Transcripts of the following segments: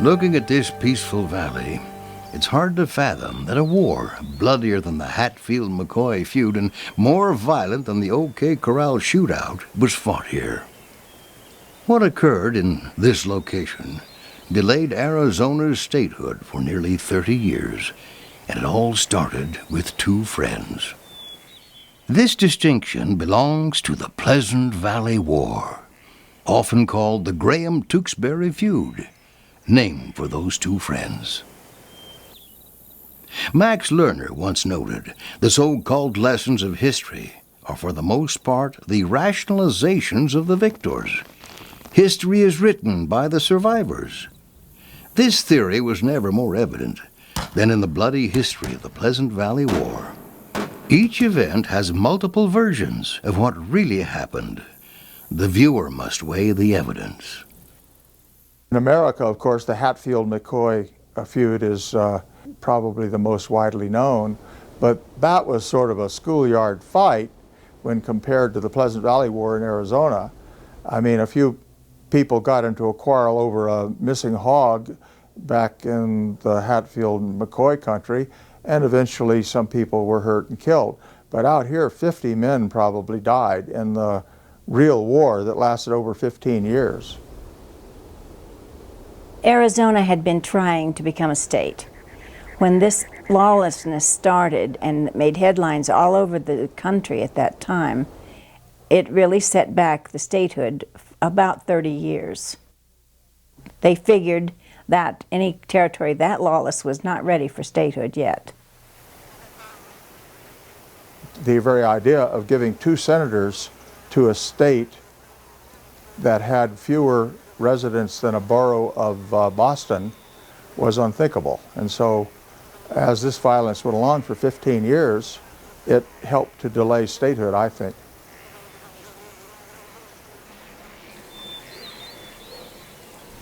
Looking at this peaceful valley, it's hard to fathom that a war bloodier than the Hatfield McCoy feud and more violent than the OK Corral shootout was fought here. What occurred in this location delayed Arizona's statehood for nearly 30 years, and it all started with two friends. This distinction belongs to the Pleasant Valley War, often called the Graham-Tewksbury feud, named for those two friends. Max Lerner once noted, the so-called lessons of history are for the most part the rationalizations of the victors. History is written by the survivors. This theory was never more evident than in the bloody history of the Pleasant Valley War. Each event has multiple versions of what really happened. The viewer must weigh the evidence. In America, of course, the Hatfield McCoy feud is probably the most widely known, but that was sort of a schoolyard fight when compared to the Pleasant Valley War in Arizona. I mean, a few people got into a quarrel over a missing hog back in the Hatfield McCoy country, and eventually some people were hurt and killed. But out here, 50 men probably died in the real war that lasted over 15 years. Arizona had been trying to become a state. When this lawlessness started and made headlines all over the country at that time, it really set back the statehood about 30 years. They figured that any territory that lawless was not ready for statehood yet. The very idea of giving 2 senators to a state that had fewer residents than a borough of Boston was unthinkable. And so as this violence went along for 15 years, it helped to delay statehood, I think.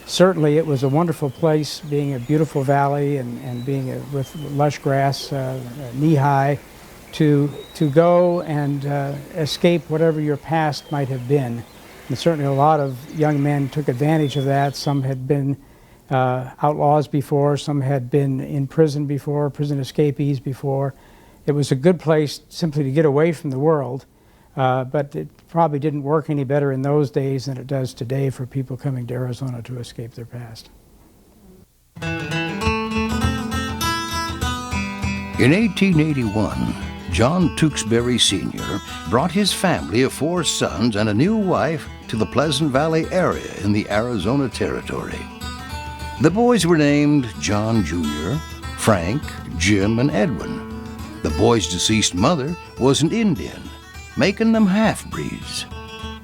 Certainly it was a wonderful place, being a beautiful valley and being with lush grass, knee-high, to go and escape whatever your past might have been. And certainly a lot of young men took advantage of that. Some had been outlaws before, some had been in prison before, prison escapees before. It was a good place simply to get away from the world, but it probably didn't work any better in those days than it does today for people coming to Arizona to escape their past. In 1881, John Tewksbury Sr. brought his family of 4 sons and a new wife to the Pleasant Valley area in the Arizona Territory. The boys were named John Jr., Frank, Jim, and Edwin. The boys' deceased mother was an Indian, making them half-breeds.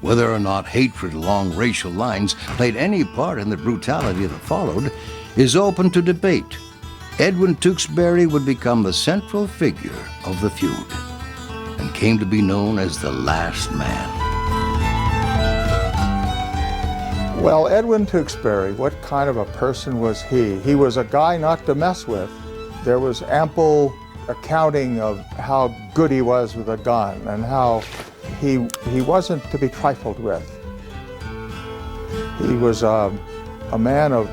Whether or not hatred along racial lines played any part in the brutality that followed is open to debate. Edwin Tewksbury would become the central figure of the feud and came to be known as the Last Man. Well, Edwin Tewksbury, what kind of a person was he? He was a guy not to mess with. There was ample accounting of how good he was with a gun and how he wasn't to be trifled with. He was a man of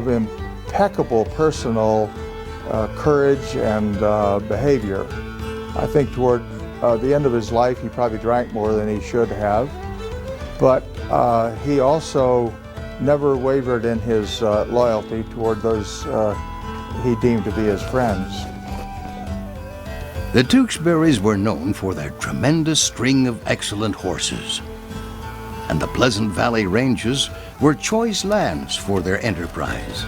impeccable personal courage and behavior. I think toward the end of his life he probably drank more than he should have, but he also never wavered in his loyalty toward those he deemed to be his friends. The Tewksburys were known for their tremendous string of excellent horses, and the Pleasant Valley ranges were choice lands for their enterprise.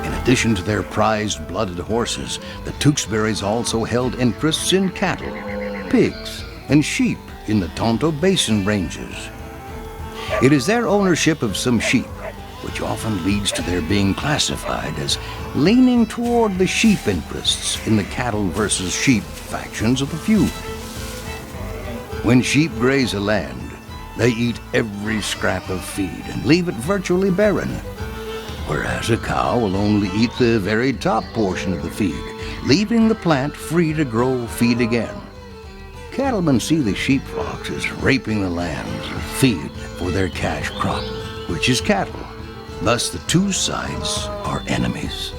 In addition to their prized blooded horses, the Tewksburys also held interests in cattle, pigs, and sheep in the Tonto Basin ranges. It is their ownership of some sheep which often leads to their being classified as leaning toward the sheep interests in the cattle versus sheep factions of the feud. When sheep graze a land, they eat every scrap of feed and leave it virtually barren, whereas a cow will only eat the very top portion of the feed, leaving the plant free to grow feed again. Cattlemen see the sheep flocks as raping the lands of feed for their cash crop, which is cattle. Thus, the two sides are enemies.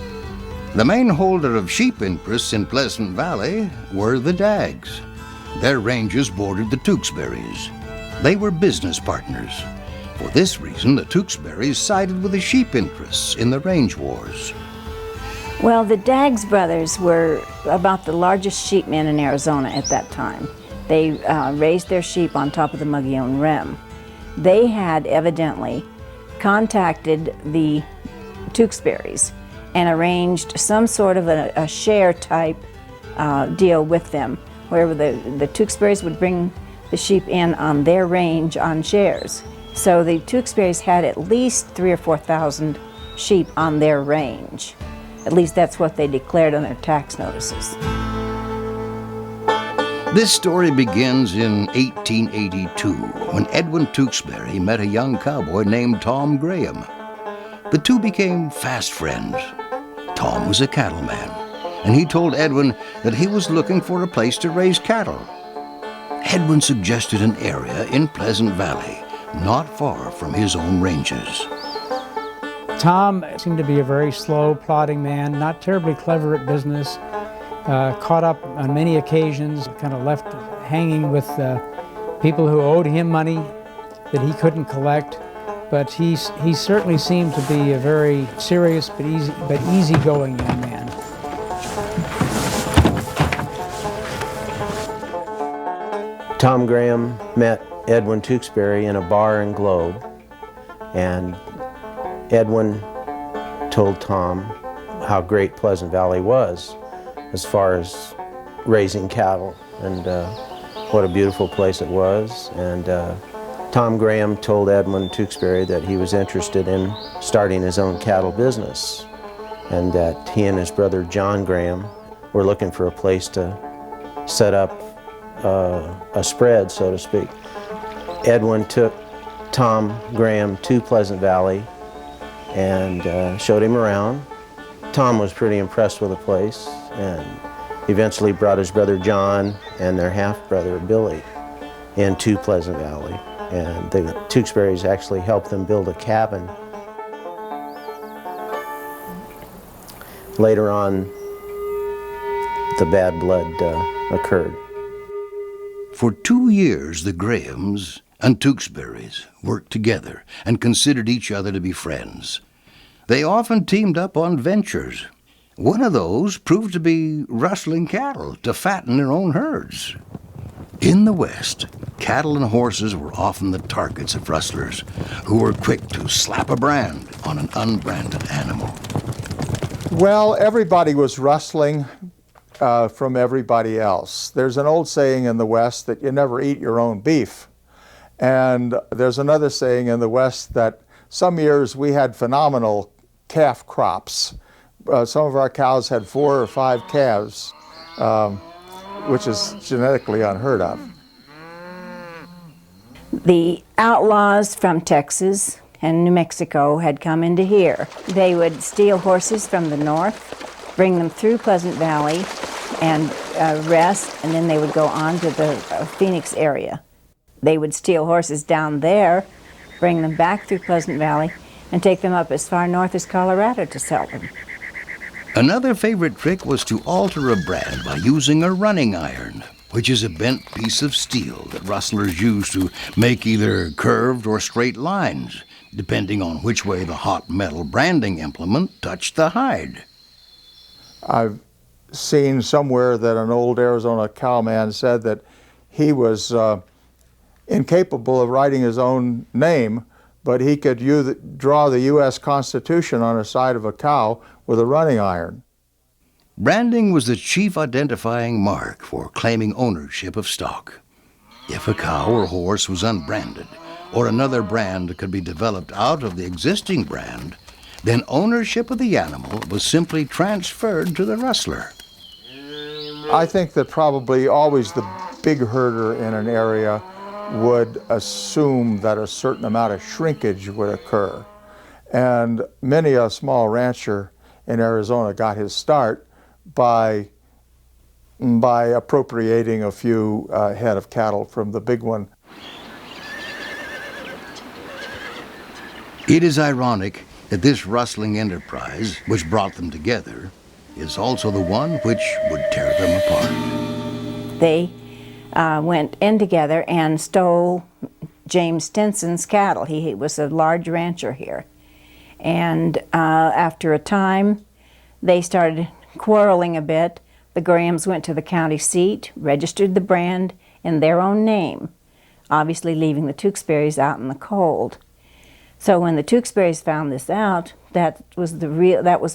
The main holder of sheep interests in Pleasant Valley were the Daggs. Their ranges bordered the Tewksburys. They were business partners. For this reason, the Tewksburys sided with the sheep interests in the range wars. Well, the Daggs brothers were about the largest sheepmen in Arizona at that time. They raised their sheep on top of the Mogollon Rim. They had evidently contacted the Tewksburys and arranged some sort of a share type deal with them, where the Tewksburys would bring the sheep in on their range on shares. So the Tewksburys had at least 3,000 or 4,000 sheep on their range. At least that's what they declared on their tax notices. This story begins in 1882 when Edwin Tewksbury met a young cowboy named Tom Graham. The two became fast friends. Tom was a cattleman, and he told Edwin that he was looking for a place to raise cattle. Edwin suggested an area in Pleasant Valley, not far from his own ranges. Tom seemed to be a very slow, plodding man, not terribly clever at business, caught up on many occasions, kind of left hanging with people who owed him money that he couldn't collect. But he certainly seemed to be a very serious but easygoing young man. Tom Graham met Edwin Tewksbury in a bar in Globe, and Edwin told Tom how great Pleasant Valley was as far as raising cattle, and what a beautiful place it was. And Tom Graham told Edwin Tewksbury that he was interested in starting his own cattle business, and that he and his brother John Graham were looking for a place to set up a spread, so to speak. Edwin took Tom Graham to Pleasant Valley and showed him around. Tom was pretty impressed with the place, and eventually brought his brother John and their half-brother Billy into Pleasant Valley. And the Tewksburys actually helped them build a cabin. Later on, the bad blood occurred. For 2 years, the Grahams and Tewksburys worked together and considered each other to be friends. They often teamed up on ventures. One of those proved to be rustling cattle to fatten their own herds. In the West, cattle and horses were often the targets of rustlers, who were quick to slap a brand on an unbranded animal. Well, everybody was rustling from everybody else. There's an old saying in the West that you never eat your own beef. And there's another saying in the West that some years we had phenomenal calf crops. Some of our cows had 4 or 5 calves, which is genetically unheard of. The outlaws from Texas and New Mexico had come into here. They would steal horses from the north, bring them through Pleasant Valley, and rest, and then they would go on to the Phoenix area. They would steal horses down there, bring them back through Pleasant Valley, and take them up as far north as Colorado to sell them. Another favorite trick was to alter a brand by using a running iron, which is a bent piece of steel that rustlers use to make either curved or straight lines, depending on which way the hot metal branding implement touched the hide. I've seen somewhere that an old Arizona cowman said that he was incapable of writing his own name, but he could draw the U.S. Constitution on the side of a cow with a running iron. Branding was the chief identifying mark for claiming ownership of stock. If a cow or horse was unbranded, or another brand could be developed out of the existing brand, then ownership of the animal was simply transferred to the rustler. I think that probably always the big herder in an area would assume that a certain amount of shrinkage would occur. And many a small rancher in Arizona got his start by by appropriating a few head of cattle from the big one. It is ironic that this rustling enterprise, which brought them together, is also the one which would tear them apart. They went in together and stole James Stinson's cattle. He was a large rancher here. And after a time, they started quarreling a bit. The Grahams went to the county seat, registered the brand in their own name, obviously leaving the Tewksburys out in the cold. So when the Tewksburys found this out, that was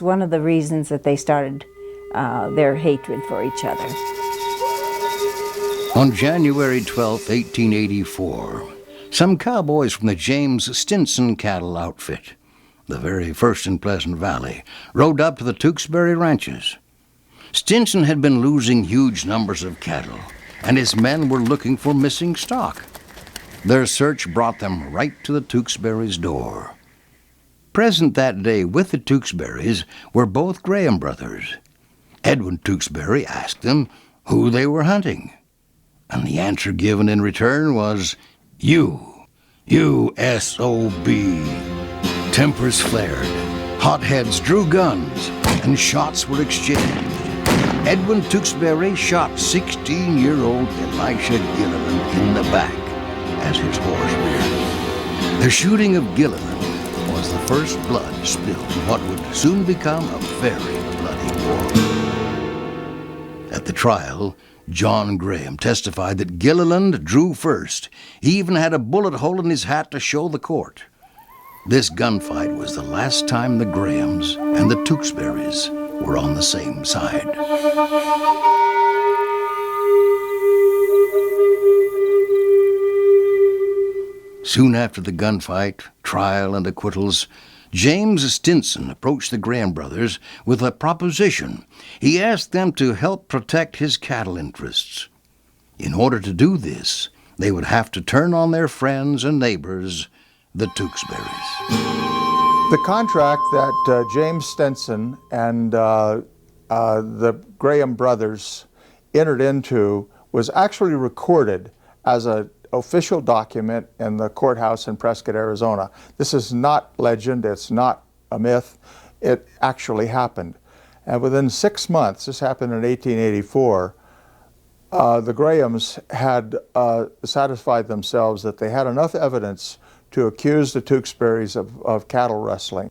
one of the reasons that they started their hatred for each other. On January 12, 1884, some cowboys from the James Stinson cattle outfit, the very first in Pleasant Valley, rode up to the Tewksbury ranches. Stinson had been losing huge numbers of cattle, and his men were looking for missing stock. Their search brought them right to the Tewksburys' door. Present that day with the Tewksburys were both Graham brothers. Edwin Tewksbury asked them who they were hunting, and the answer given in return was, U-S-O-B. Tempers flared, hotheads drew guns, and shots were exchanged. Edwin Tewksbury shot 16-year-old Elisha Gilliland in the back as his horse reared. The shooting of Gilliland was the first blood spilled in what would soon become a very bloody war. At the trial, John Graham testified that Gilliland drew first. He even had a bullet hole in his hat to show the court. This gunfight was the last time the Grahams and the Tewksburys were on the same side. Soon after the gunfight, trial, and acquittals, James Stinson approached the Graham brothers with a proposition. He asked them to help protect his cattle interests. In order to do this, they would have to turn on their friends and neighbors, the Tewksburys. The contract that James Stinson and the Graham brothers entered into was actually recorded as an official document in the courthouse in Prescott, Arizona. This is not legend, it's not a myth, it actually happened. And within 6 months, this happened in 1884, the Grahams had satisfied themselves that they had enough evidence to accuse the Tewksburys of cattle rustling.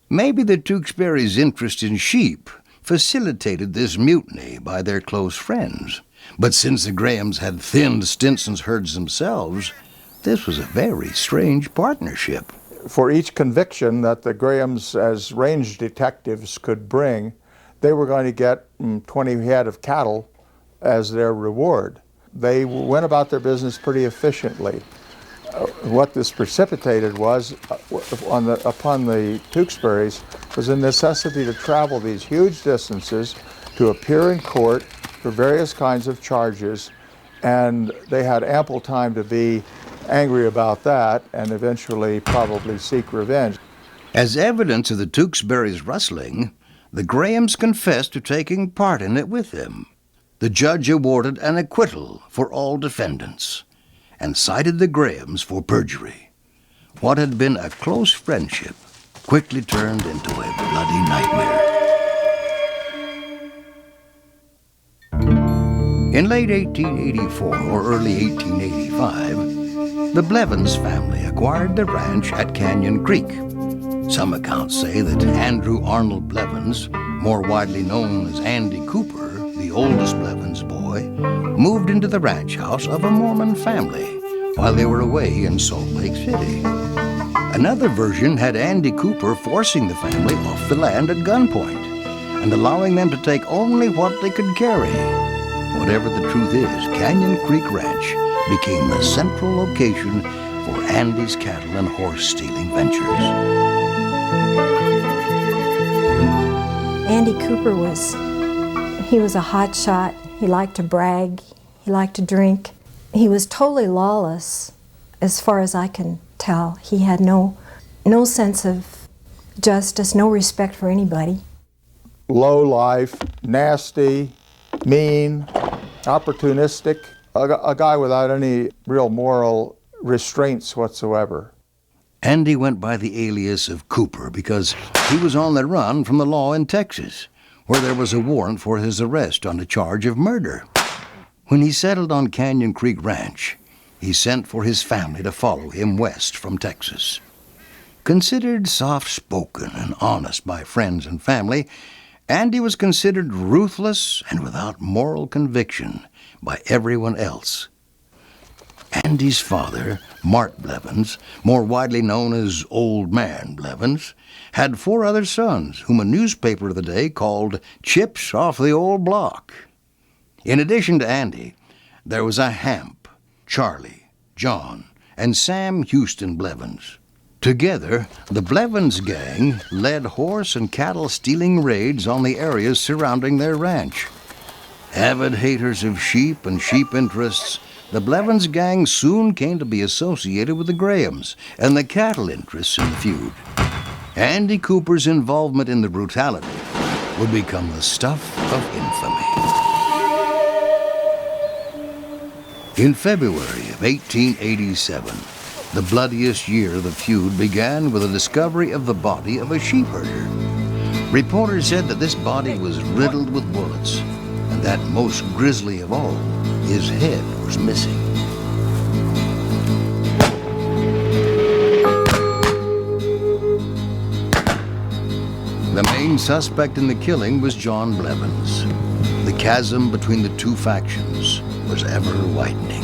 Maybe the Tewksburys' interest in sheep facilitated this mutiny by their close friends. But since the Grahams had thinned Stinson's herds themselves, this was a very strange partnership. For each conviction that the Grahams, as range detectives, could bring, they were going to get 20 head of cattle as their reward. They went about their business pretty efficiently. What this precipitated was, upon the Tewksburys, was a necessity to travel these huge distances to appear in court for various kinds of charges, and they had ample time to be angry about that and eventually probably seek revenge. As evidence of the Tewksburys' rustling, the Grahams confessed to taking part in it with them. The judge awarded an acquittal for all defendants and cited the Grahams for perjury. What had been a close friendship quickly turned into a bloody nightmare. In late 1884 or early 1885, the Blevins family acquired the ranch at Canyon Creek. Some accounts say that Andrew Arnold Blevins, more widely known as Andy Cooper, the oldest Blevins boy, moved into the ranch house of a Mormon family while they were away in Salt Lake City. Another version had Andy Cooper forcing the family off the land at gunpoint and allowing them to take only what they could carry. Whatever the truth is, Canyon Creek Ranch became the central location for Andy's cattle and horse-stealing ventures. Andy Cooper was a hot shot. He liked to brag. He liked to drink. He was totally lawless, as far as I can tell. He had no sense of justice, no respect for anybody. Low life, nasty, mean, opportunistic, a guy without any real moral restraints whatsoever. Andy went by the alias of Cooper because he was on the run from the law in Texas, where there was a warrant for his arrest on a charge of murder. When he settled on Canyon Creek Ranch, he sent for his family to follow him west from Texas. Considered soft-spoken and honest by friends and family, Andy was considered ruthless and without moral conviction by everyone else. Andy's father, Mart Blevins, more widely known as Old Man Blevins, had 4 other sons whom a newspaper of the day called chips off the old block. In addition to Andy, there was a Hamp, Charlie, John, and Sam Houston Blevins. Together, the Blevins gang led horse and cattle stealing raids on the areas surrounding their ranch. Avid haters of sheep and sheep interests, the Blevins gang soon came to be associated with the Grahams and the cattle interests in the feud. Andy Cooper's involvement in the brutality would become the stuff of infamy. In February of 1887, the bloodiest year of the feud began with the discovery of the body of a sheep herder. Reporters said that this body was riddled with bullets, and that most grisly of all, his head was missing. The main suspect in the killing was John Blevins. The chasm between the two factions was ever widening.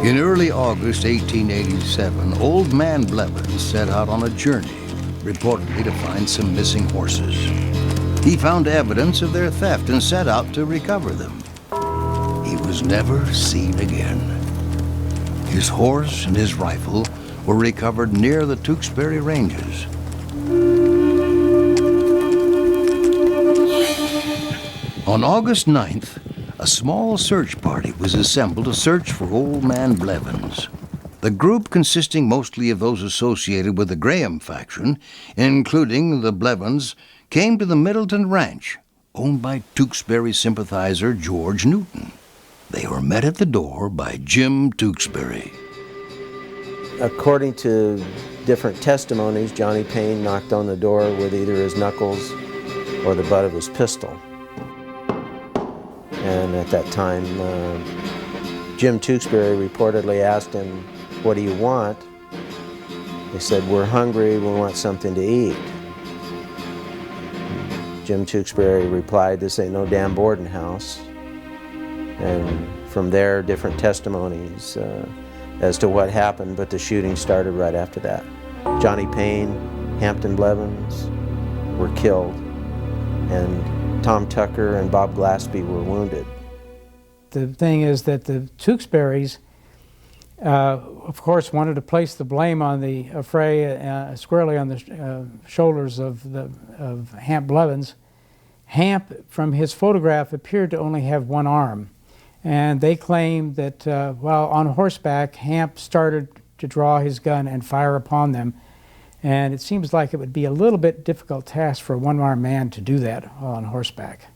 In early August 1887, Old Man Blevins set out on a journey, reportedly to find some missing horses. He found evidence of their theft and set out to recover them. He was never seen again. His horse and his rifle were recovered near the Tewksbury Ranges. On August 9th, a small search party was assembled to search for Old Man Blevins. The group, consisting mostly of those associated with the Graham faction, including the Blevins, came to the Middleton Ranch, owned by Tewksbury sympathizer George Newton. They were met at the door by Jim Tewksbury. According to different testimonies, Johnny Payne knocked on the door with either his knuckles or the butt of his pistol. And at that time, Jim Tewksbury reportedly asked him, "What do you want?" They said, "We're hungry, we want something to eat." Jim Tewksbury replied, "This ain't no damn boarding house." And from there, different testimonies as to what happened, but the shooting started right after that. Johnny Payne, Hampton Blevins were killed, and Tom Tucker and Bob Glaspie were wounded. The thing is that the Tewksburys, of course, wanted to place the blame on the affray squarely on the shoulders of Hamp Blevins. Hamp, from his photograph, appeared to only have one arm. And they claimed that while on horseback, Hamp started to draw his gun and fire upon them. And it seems like it would be a little bit difficult task for a one-armed man to do that while on horseback.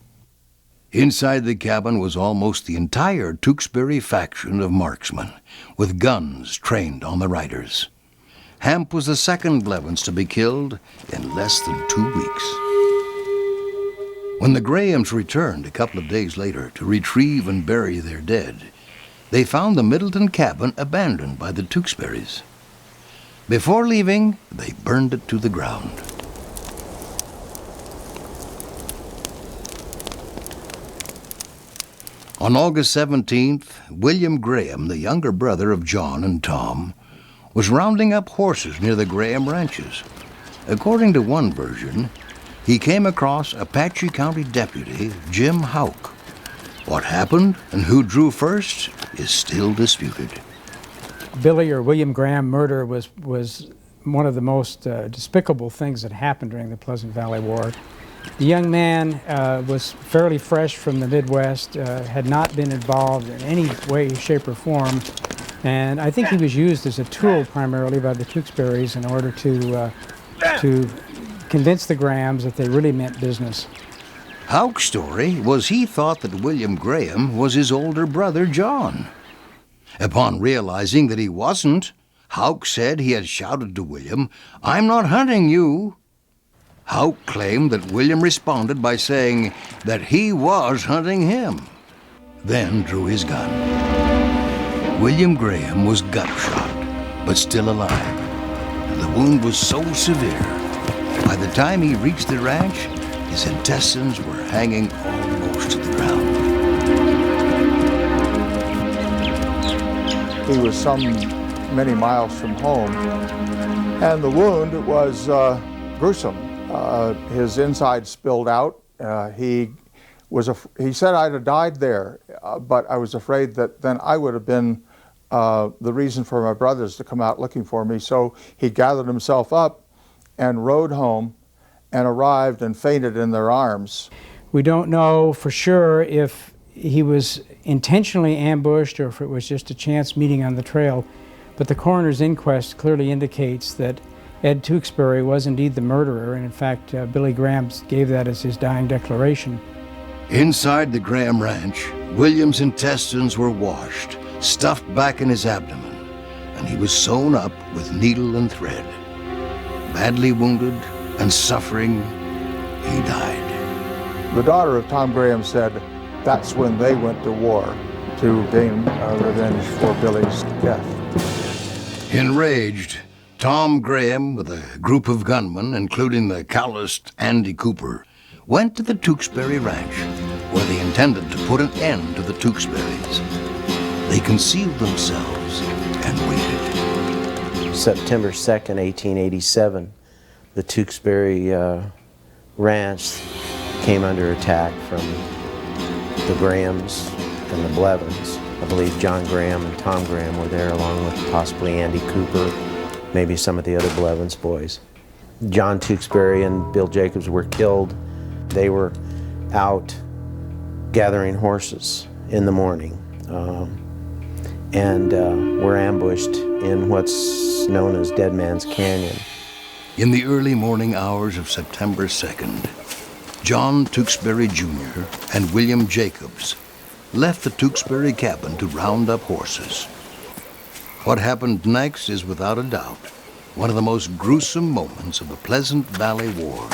Inside the cabin was almost the entire Tewksbury faction of marksmen, with guns trained on the riders. Hamp was the second Blevins to be killed in less than 2 weeks. When the Grahams returned a couple of days later to retrieve and bury their dead, they found the Middleton cabin abandoned by the Tewksburys. Before leaving, they burned it to the ground. On August 17th, William Graham, the younger brother of John and Tom, was rounding up horses near the Graham ranches. According to one version, he came across Apache County Deputy Jim Houck. What happened and who drew first is still disputed. Billy or William Graham murder was one of the most despicable things that happened during the Pleasant Valley War. The young man was fairly fresh from the Midwest, had not been involved in any way, shape, or form, and I think he was used as a tool primarily by the Tewksburys in order to convince the Grahams that they really meant business. Houck's story was he thought that William Graham was his older brother John. Upon realizing that he wasn't, Houck said he had shouted to William, "I'm not hunting you." Houck claimed that William responded by saying that he was hunting him, then drew his gun. William Graham was gut shot, but still alive. The wound was so severe, by the time he reached the ranch, his intestines were hanging almost to the ground. He was many miles from home, and the wound was gruesome. His insides spilled out. He said I'd have died there, but I was afraid that then I would have been the reason for my brothers to come out looking for me. So he gathered himself up and rode home and arrived and fainted in their arms. We don't know for sure if he was intentionally ambushed or if it was just a chance meeting on the trail, but the coroner's inquest clearly indicates that Ed Tewksbury was indeed the murderer, and in fact, Billy Graham gave that as his dying declaration. Inside the Graham Ranch, William's intestines were washed, stuffed back in his abdomen, and he was sewn up with needle and thread. Badly wounded and suffering, he died. The daughter of Tom Graham said that's when they went to war to gain revenge for Billy's death. Enraged, Tom Graham, with a group of gunmen, including the calloused Andy Cooper, went to the Tewksbury Ranch, where they intended to put an end to the Tewksburys. They concealed themselves and waited. September 2nd, 1887, the Tewksbury Ranch came under attack from the Grahams and the Blevins. I believe John Graham and Tom Graham were there, along with possibly Andy Cooper, maybe some of the other Blevins boys. John Tewksbury and Bill Jacobs were killed. They were out gathering horses in the morning and were ambushed in what's known as Dead Man's Canyon. In the early morning hours of September 2nd, John Tewksbury Jr. and William Jacobs left the Tewksbury cabin to round up horses. What happened next is without a doubt one of the most gruesome moments of the Pleasant Valley War.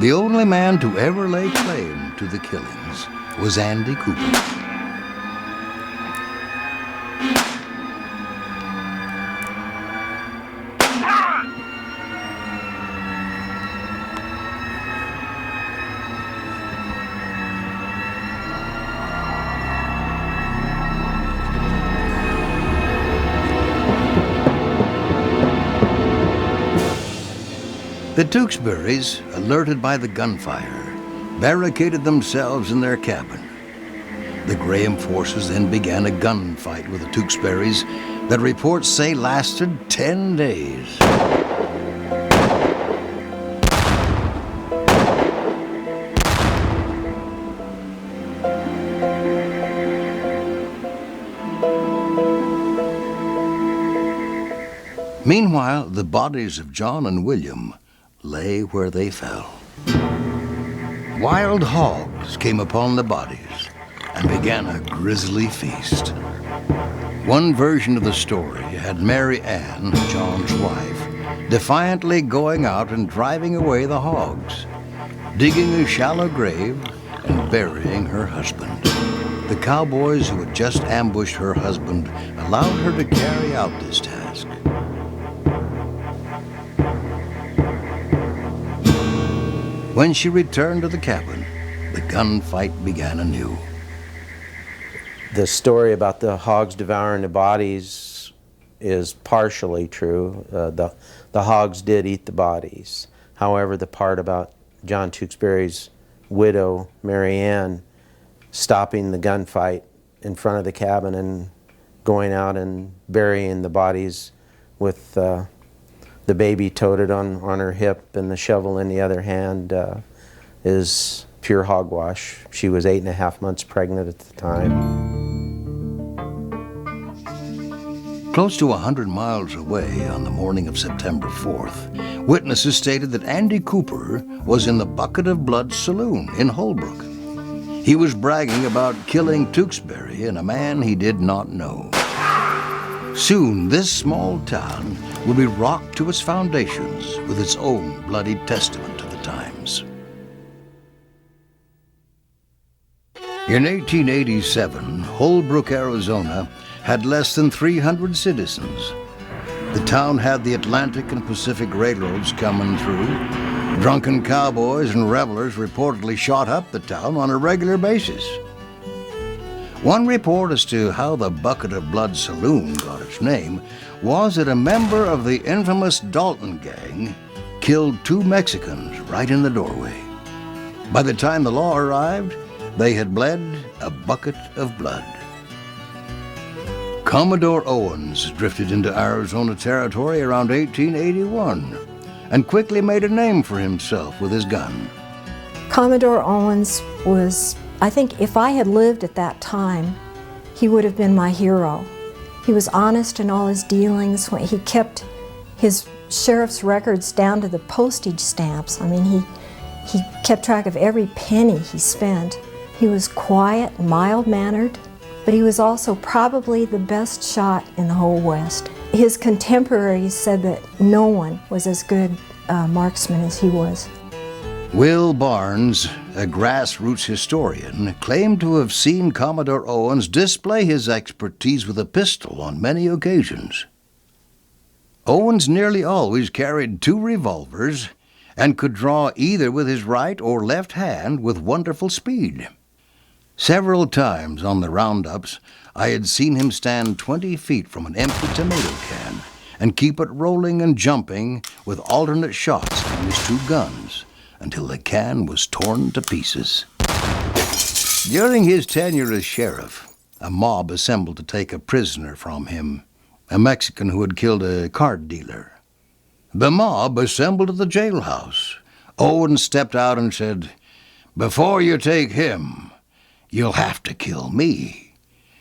The only man to ever lay claim to the killings was Andy Cooper. The Tewksburys, alerted by the gunfire, barricaded themselves in their cabin. The Graham forces then began a gunfight with the Tewksburys that reports say lasted 10 days. Meanwhile, the bodies of John and William lay where they fell. Wild hogs came upon the bodies and began a grisly feast. One version of the story had Mary Ann, John's wife, defiantly going out and driving away the hogs, digging a shallow grave and burying her husband. The cowboys who had just ambushed her husband allowed her to carry out this task. When she returned to the cabin, the gunfight began anew. The story about the hogs devouring the bodies is partially true. The hogs did eat the bodies. However, the part about John Tewksbury's widow, Mary Ann, stopping the gunfight in front of the cabin and going out and burying the bodies with the baby toted on her hip and the shovel in the other hand is pure hogwash. She was 8.5 months pregnant at the time. Close to 100 miles away on the morning of September 4th, witnesses stated that Andy Cooper was in the Bucket of Blood saloon in Holbrook. He was bragging about killing Tewksbury and a man he did not know. Soon, this small town would be rocked to its foundations with its own bloody testament to the times. In 1887, Holbrook, Arizona, had less than 300 citizens. The town had the Atlantic and Pacific railroads coming through. Drunken cowboys and revelers reportedly shot up the town on a regular basis. One report as to how the Bucket of Blood Saloon got its name was that a member of the infamous Dalton gang killed 2 Mexicans right in the doorway. By the time the law arrived, they had bled a bucket of blood. Commodore Owens drifted into Arizona territory around 1881 and quickly made a name for himself with his gun. Commodore Owens was, I think if I had lived at that time, he would have been my hero. He was honest in all his dealings. He kept his sheriff's records down to the postage stamps. I mean, he kept track of every penny he spent. He was quiet, mild-mannered, but he was also probably the best shot in the whole West. His contemporaries said that no one was as good a marksman as he was. Will Barnes, a grassroots historian, claimed to have seen Commodore Owens display his expertise with a pistol on many occasions. Owens nearly always carried 2 revolvers and could draw either with his right or left hand with wonderful speed. Several times on the roundups, I had seen him stand 20 feet from an empty tomato can and keep it rolling and jumping with alternate shots from his 2 guns until the can was torn to pieces. During his tenure as sheriff, a mob assembled to take a prisoner from him, a Mexican who had killed a card dealer. The mob assembled at the jailhouse. Owens stepped out and said, "Before you take him, you'll have to kill me,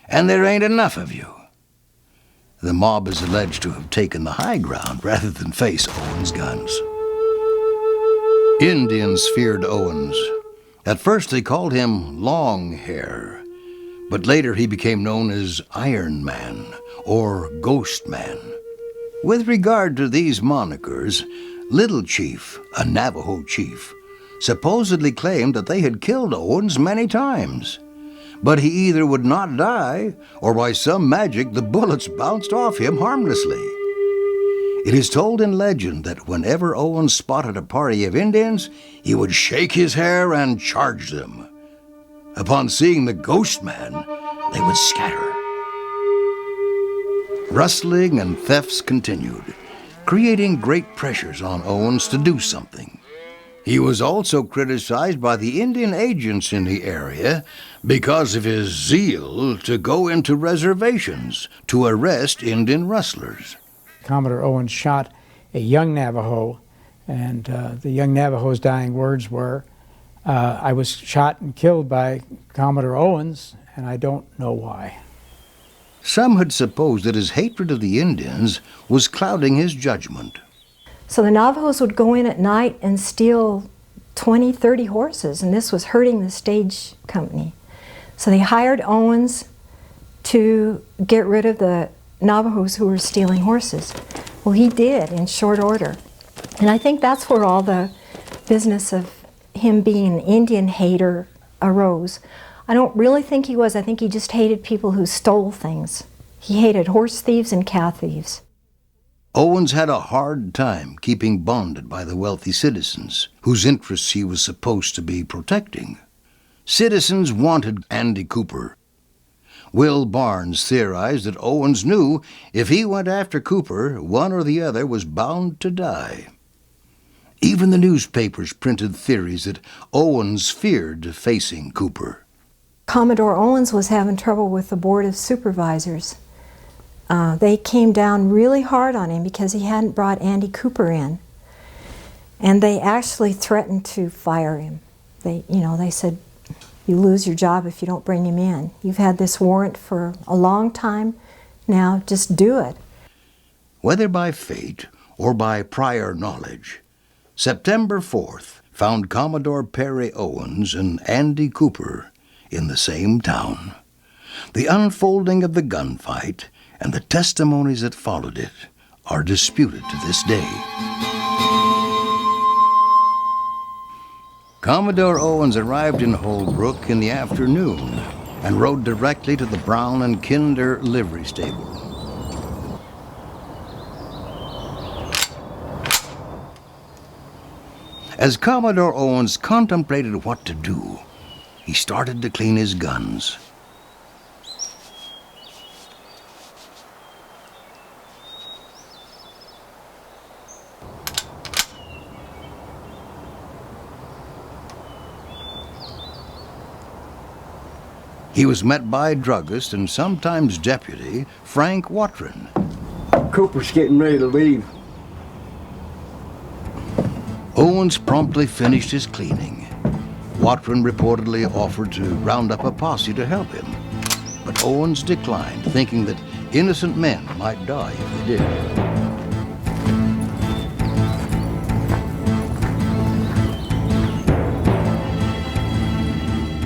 and there ain't enough of you." The mob is alleged to have taken the high ground rather than face Owens' guns. Indians feared Owens. At first they called him Long Hair, but later he became known as Iron Man or Ghost Man. With regard to these monikers, Little Chief, a Navajo chief, supposedly claimed that they had killed Owens many times, but he either would not die or by some magic the bullets bounced off him harmlessly. It is told in legend that whenever Owens spotted a party of Indians, he would shake his hair and charge them. Upon seeing the Ghost Man, they would scatter. Rustling and thefts continued, creating great pressures on Owens to do something. He was also criticized by the Indian agents in the area because of his zeal to go into reservations to arrest Indian rustlers. Commodore Owens shot a young Navajo, and the young Navajo's dying words were, "I was shot and killed by Commodore Owens, and I don't know why." Some had supposed that his hatred of the Indians was clouding his judgment. So the Navajos would go in at night and steal 20, 30 horses, and this was hurting the stage company. So they hired Owens to get rid of the Navajos who were stealing horses. Well, he did in short order. And I think that's where all the business of him being an Indian hater arose. I don't really think he was. I think he just hated people who stole things. He hated horse thieves and cow thieves. Owens had a hard time keeping bonded by the wealthy citizens, whose interests he was supposed to be protecting. Citizens wanted Andy Cooper. Will Barnes theorized that Owens knew if he went after Cooper, one or the other was bound to die. Even the newspapers printed theories that Owens feared facing Cooper. Commodore Owens was having trouble with the Board of Supervisors. They came down really hard on him because he hadn't brought Andy Cooper in. And they actually threatened to fire him. They said, you lose your job if you don't bring him in. You've had this warrant for a long time. Now just do it. Whether by fate or by prior knowledge, September 4th found Commodore Perry Owens and Andy Cooper in the same town. The unfolding of the gunfight and the testimonies that followed it are disputed to this day. Commodore Owens arrived in Holbrook in the afternoon and rode directly to the Brown and Kinder livery stable. As Commodore Owens contemplated what to do, he started to clean his guns. He was met by druggist and sometimes deputy Frank Watrin. Cooper's getting ready to leave. Owens promptly finished his cleaning. Watrin reportedly offered to round up a posse to help him, but Owens declined, thinking that innocent men might die if they did.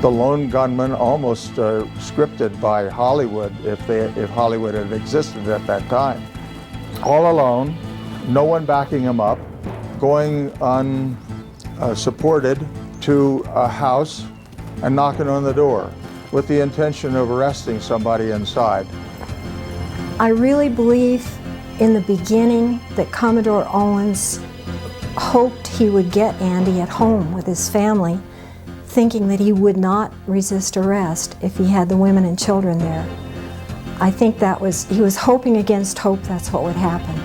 The Lone Gunman, almost scripted by Hollywood, if Hollywood had existed at that time. All alone, no one backing him up, going unsupported to a house and knocking on the door with the intention of arresting somebody inside. I really believe in the beginning that Commodore Owens hoped he would get Andy at home with his family, thinking that he would not resist arrest if he had the women and children there. I think he was hoping against hope that's what would happen.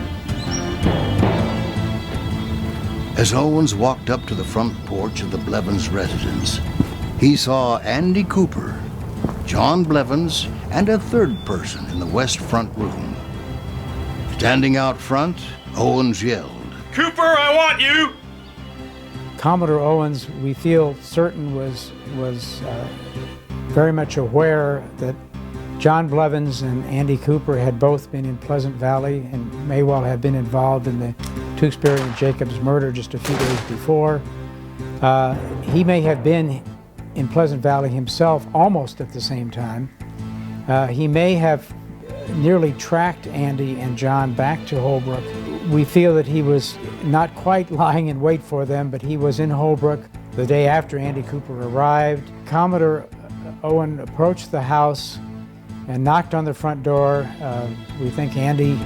As Owens walked up to the front porch of the Blevins residence, he saw Andy Cooper, John Blevins, and a third person in the west front room. Standing out front, Owens yelled, "Cooper, I want you!" Commodore Owens, we feel certain, was very much aware that John Blevins and Andy Cooper had both been in Pleasant Valley and may well have been involved in the Tewksbury and Jacobs murder just a few days before. He may have been in Pleasant Valley himself almost at the same time. He may have nearly tracked Andy and John back to Holbrook. We feel that he was not quite lying in wait for them, but he was in Holbrook the day after Andy Cooper arrived. Commodore Owen approached the house and knocked on the front door. We think Andy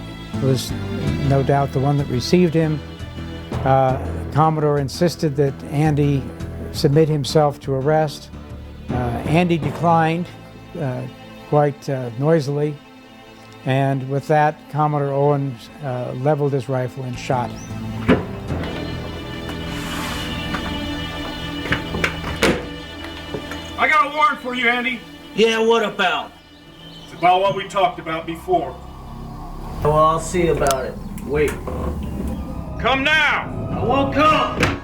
was no doubt the one that received him. Commodore insisted that Andy submit himself to arrest. Andy declined quite noisily. And with that, Commodore Owens leveled his rifle and shot. I got a warrant for you, Andy. Yeah, what about? It's about what we talked about before. Well, I'll see about it. Wait. Come now! I won't come!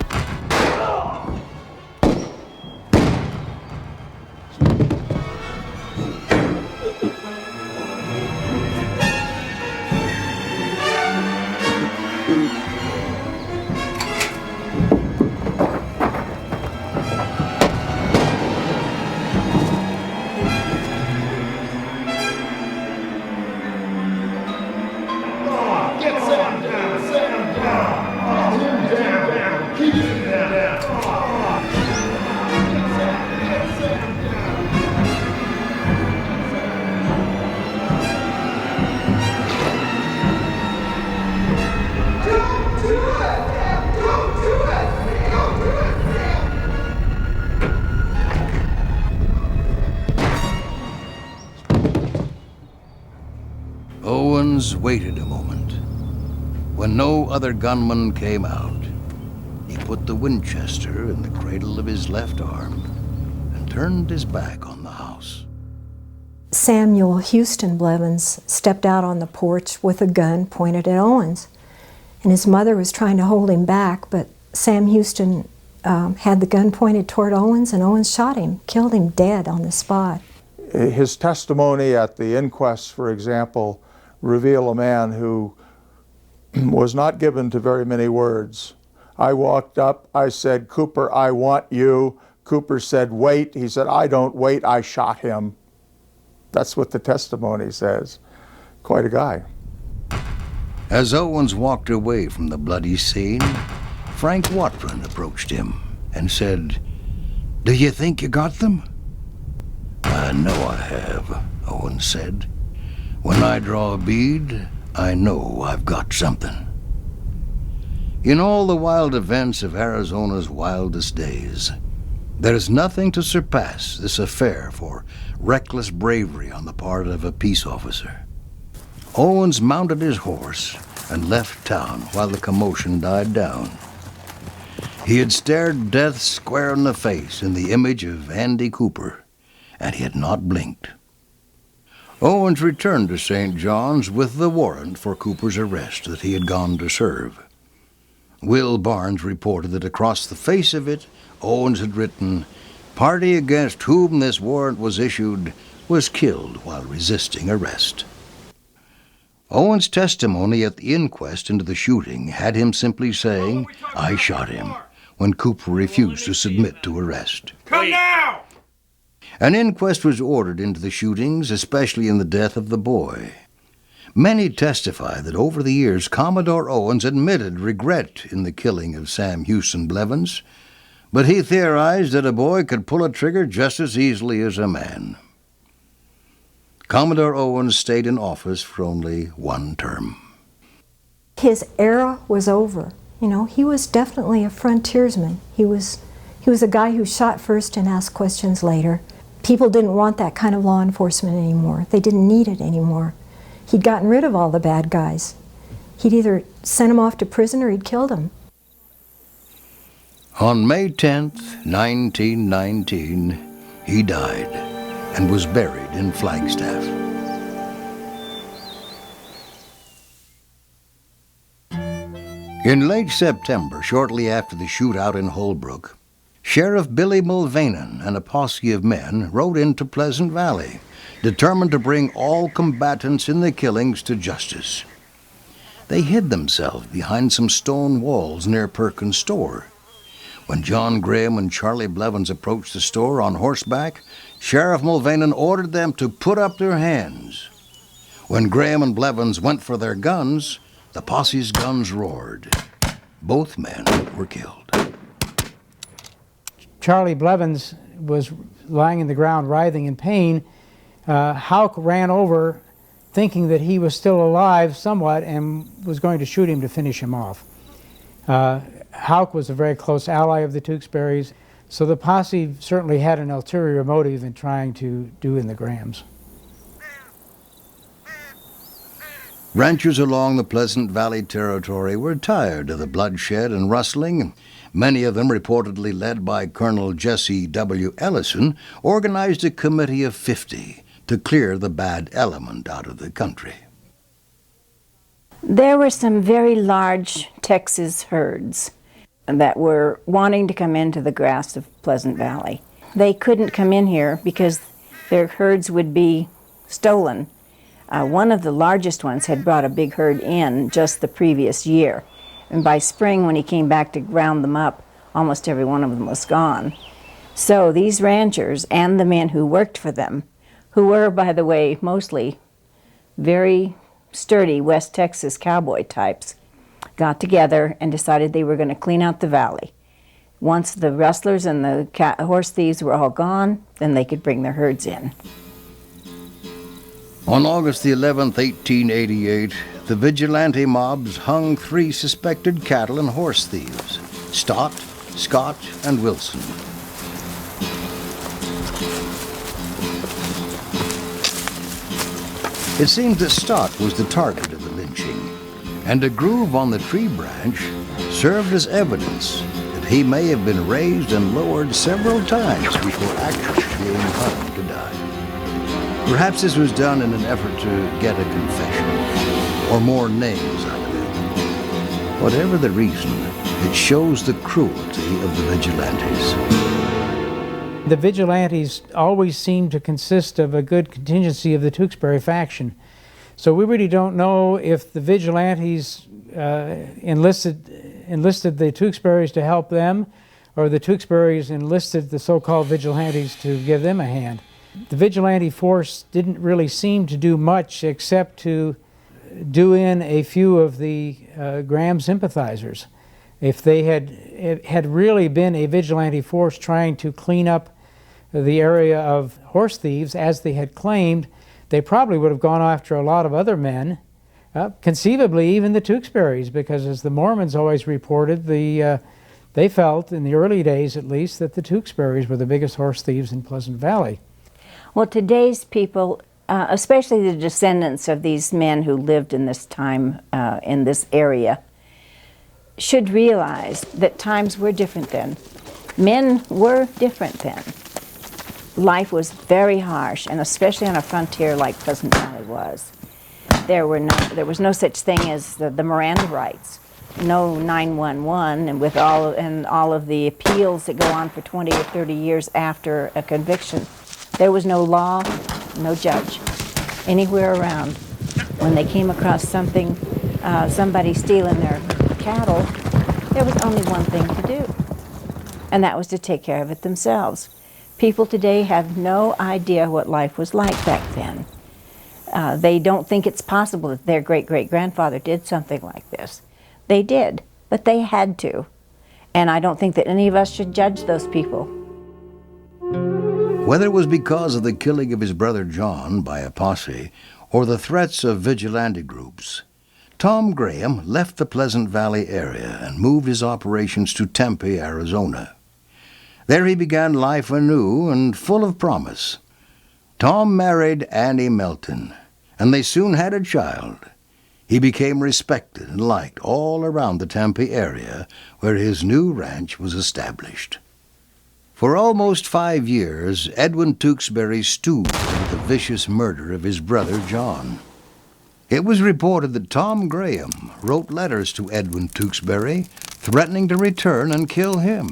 Owens waited a moment. When no other gunman came out, he put the Winchester in the cradle of his left arm and turned his back on the house. Samuel Houston Blevins stepped out on the porch with a gun pointed at Owens. And his mother was trying to hold him back, but Sam Houston had the gun pointed toward Owens, and Owens shot him, killed him dead on the spot. His testimony at the inquest, for example, reveal a man who was not given to very many words. I walked up, I said, "Cooper, I want you." Cooper said, "Wait." He said, "I don't wait, I shot him." That's what the testimony says. Quite a guy. As Owens walked away from the bloody scene, Frank Watson approached him and said, "Do you think you got them?" "I know I have," Owens said. "When I draw a bead, I know I've got something." In all the wild events of Arizona's wildest days, there is nothing to surpass this affair for reckless bravery on the part of a peace officer. Owens mounted his horse and left town while the commotion died down. He had stared death square in the face in the image of Andy Cooper, and he had not blinked. Owens returned to St. John's with the warrant for Cooper's arrest that he had gone to serve. Will Barnes reported that across the face of it, Owens had written, "Party against whom this warrant was issued was killed while resisting arrest." Owens' testimony at the inquest into the shooting had him simply saying, "I shot him," when Cooper refused to submit to arrest. Come now! An inquest was ordered into the shootings, especially in the death of the boy. Many testify that over the years, Commodore Owens admitted regret in the killing of Sam Houston Blevins, but he theorized that a boy could pull a trigger just as easily as a man. Commodore Owens stayed in office for only one term. His era was over. You know, he was definitely a frontiersman. He was a guy who shot first and asked questions later. People didn't want that kind of law enforcement anymore. They didn't need it anymore. He'd gotten rid of all the bad guys. He'd either sent them off to prison or he'd killed them. On May 10th, 1919, he died and was buried in Flagstaff. In late September, shortly after the shootout in Holbrook, Sheriff Billy Mulvaney and a posse of men rode into Pleasant Valley, determined to bring all combatants in the killings to justice. They hid themselves behind some stone walls near Perkins' store. When John Graham and Charlie Blevins approached the store on horseback, Sheriff Mulvaney ordered them to put up their hands. When Graham and Blevins went for their guns, the posse's guns roared. Both men were killed. Charlie Blevins was lying in the ground writhing in pain. Houck ran over thinking that he was still alive somewhat and was going to shoot him to finish him off. Houck was a very close ally of the Tewksburys, so the posse certainly had an ulterior motive in trying to do in the Grahams. Ranchers along the Pleasant Valley Territory were tired of the bloodshed and rustling. Many of them, reportedly led by Colonel Jesse W. Ellison, organized a committee of 50 to clear the bad element out of the country. There were some very large Texas herds that were wanting to come into the grass of Pleasant Valley. They couldn't come in here because their herds would be stolen. One of the largest ones had brought a big herd in just the previous year. And by spring, when he came back to round them up, almost every one of them was gone. So these ranchers and the men who worked for them, who were, by the way, mostly very sturdy West Texas cowboy types, got together and decided they were going to clean out the valley. Once the rustlers and the horse thieves were all gone, then they could bring their herds in. On August the 11th, 1888, the vigilante mobs hung 3 suspected cattle and horse thieves, Stott, Scott, and Wilson. It seems that Stott was the target of the lynching, and a groove on the tree branch served as evidence that he may have been raised and lowered several times before actually being hung to die. Perhaps this was done in an effort to get a confession, or more names out of him. Whatever the reason, it shows the cruelty of the vigilantes. The vigilantes always seem to consist of a good contingency of the Tewksbury faction. So we really don't know if the vigilantes enlisted the Tewksburys to help them, or the Tewksburys enlisted the so-called vigilantes to give them a hand. The vigilante force didn't really seem to do much except to do in a few of the Graham sympathizers. If they had really been a vigilante force trying to clean up the area of horse thieves, as they had claimed, they probably would have gone after a lot of other men, conceivably even the Tewksburys, because as the Mormons always reported, they felt, in the early days at least, that the Tewksburys were the biggest horse thieves in Pleasant Valley. Well, today's people, especially the descendants of these men who lived in this time, in this area, should realize that times were different then. Men were different then. Life was very harsh, and especially on a frontier like Pleasant Valley was. There was no such thing as the Miranda rights, no 911, and with all of the appeals that go on for 20 or 30 years after a conviction. There was no law, no judge anywhere around. When they came across something, somebody stealing their cattle, there was only one thing to do, and that was to take care of it themselves. People today have no idea what life was like back then. They don't think it's possible that their great-great-grandfather did something like this. They did, but they had to. And I don't think that any of us should judge those people. Whether it was because of the killing of his brother John by a posse or the threats of vigilante groups, Tom Graham left the Pleasant Valley area and moved his operations to Tempe, Arizona. There he began life anew and full of promise. Tom married Annie Melton, and they soon had a child. He became respected and liked all around the Tempe area, where his new ranch was established. For almost 5 years, Edwin Tewksbury stewed over the vicious murder of his brother John. It was reported that Tom Graham wrote letters to Edwin Tewksbury, threatening to return and kill him.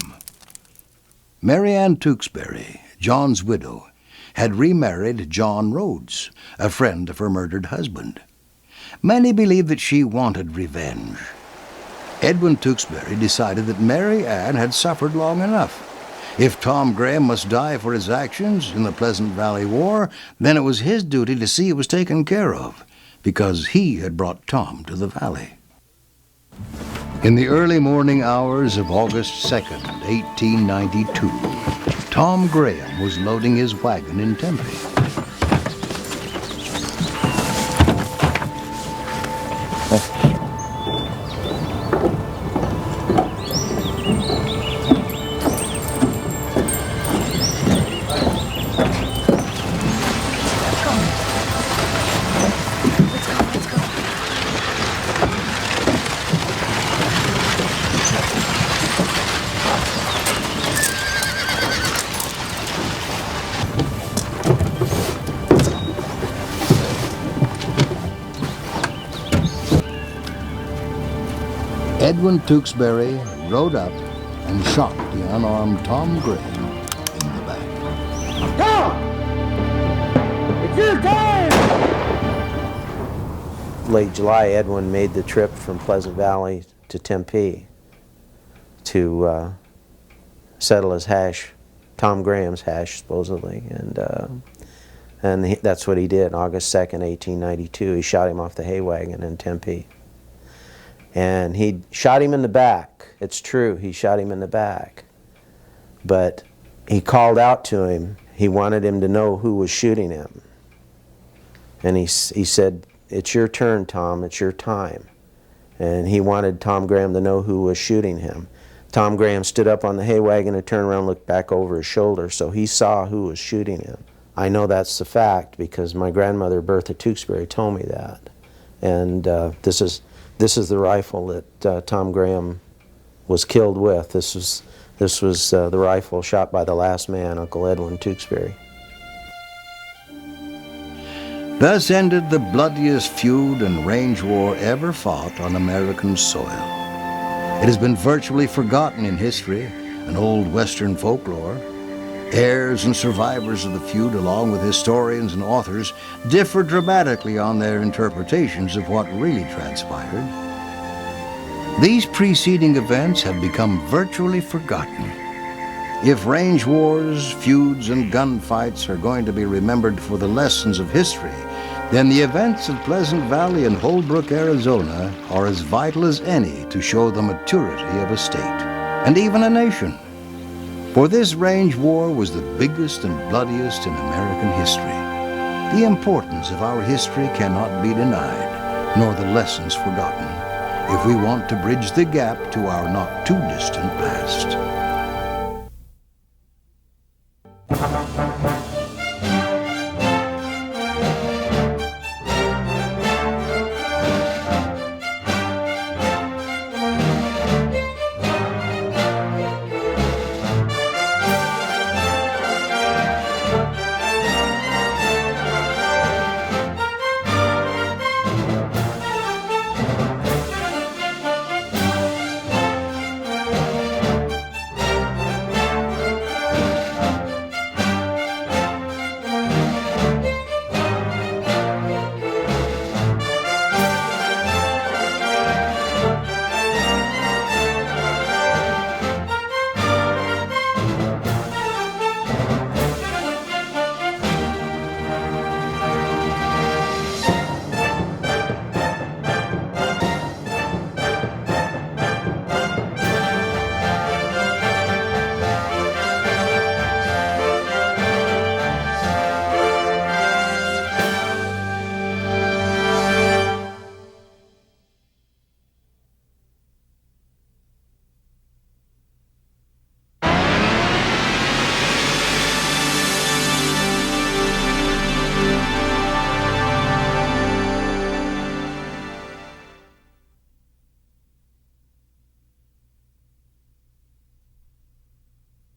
Mary Ann Tewksbury, John's widow, had remarried John Rhodes, a friend of her murdered husband. Many believed that she wanted revenge. Edwin Tewksbury decided that Mary Ann had suffered long enough. If Tom Graham must die for his actions in the Pleasant Valley War, then it was his duty to see it was taken care of, because he had brought Tom to the valley. In the early morning hours of August 2nd, 1892, Tom Graham was loading his wagon in Tempe. Edwin Tewksbury rode up and shot the unarmed Tom Graham in the back. Tom! It's your time! Late July, Edwin made the trip from Pleasant Valley to Tempe to settle his hash, Tom Graham's hash, supposedly, and that's what he did. August 2nd, 1892, he shot him off the hay wagon in Tempe. And he shot him in the back. It's true, he shot him in the back. But he called out to him. He wanted him to know who was shooting him. And he said, "It's your turn, Tom, it's your time." And he wanted Tom Graham to know who was shooting him. Tom Graham stood up on the hay wagon and turned around and looked back over his shoulder, so he saw who was shooting him. I know that's the fact because my grandmother, Bertha Tewksbury, told me that. And this is the rifle that Tom Graham was killed with. This was the rifle shot by the last man, Uncle Edwin Tewksbury. Thus ended the bloodiest feud and range war ever fought on American soil. It has been virtually forgotten in history and old Western folklore. Heirs and survivors of the feud, along with historians and authors, differ dramatically on their interpretations of what really transpired. These preceding events have become virtually forgotten. If range wars, feuds, and gunfights are going to be remembered for the lessons of history, then the events of Pleasant Valley and Holbrook, Arizona are as vital as any to show the maturity of a state, and even a nation. For this range war was the biggest and bloodiest in American history. The importance of our history cannot be denied, nor the lessons forgotten, if we want to bridge the gap to our not too distant past.